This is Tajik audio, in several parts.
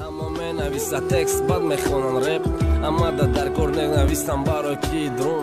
Ама ме нависа текст, бад мехонан реп. Ама да дар кор навистам барои ки друм.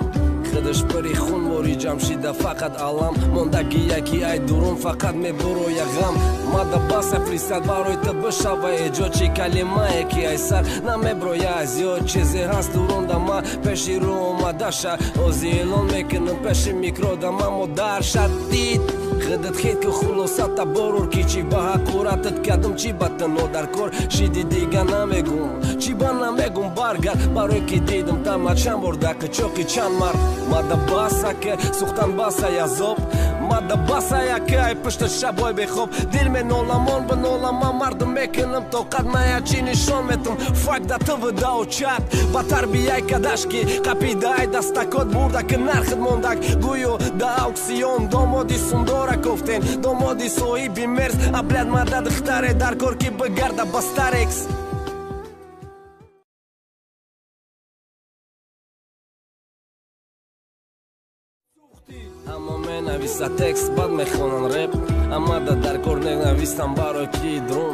Хидаш пари хун мори ҷамшида фақат алам. Мондаги яки ай дурум фақат мебуроя ғам. Мада баса фристад барои та бишава эҷод. Чи калимае ки ай сар намеброя аз ёд. Чизе ҳаст дурунда ма пеши рӯ омадаша. Ози эълон мекунам пеши микрода ма модар шадид. Хидат хед ки хулосата борур ки чи ба ҳақуратат кардам чи ба тано дар кор шиди дига намегум чи ба намегум баргар барои ки дидам тама чанд бор дар қичоқи чанд мард мада баса ки сухтан баса язоб мада баса яке ай пишта шабой бехоб дил меноламон ба нолама мардум мекунам тоқат мая чи нишон метам фак да твда очат ба тарбияй кадашки қапида ай дастакот бурда ки нархид мондак гӯё да ауксион домоди сундора گفتن دامادی صاحبی مرز ابلد مدد اختاره در کار که بگرده بسترکس اما من نویسه تکست بد میخونن رپ اما در کار نویستم برای کی درون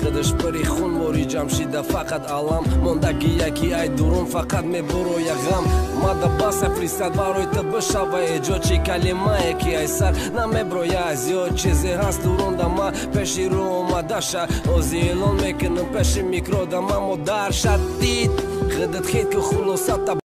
خودش پری خون موری جمشیده فقط علم موندگی یکی ای درون فقط میبروی غم ماده باسه فریستد برای تا بشوه ایجاد چی کلمه یکی ای سر نمیبروی از یاد چیزی هست درون دما پشی رو اومده شه اوزی اعلان میکنم پشی میکرو دما مدر شدید خودت خید که خلوصت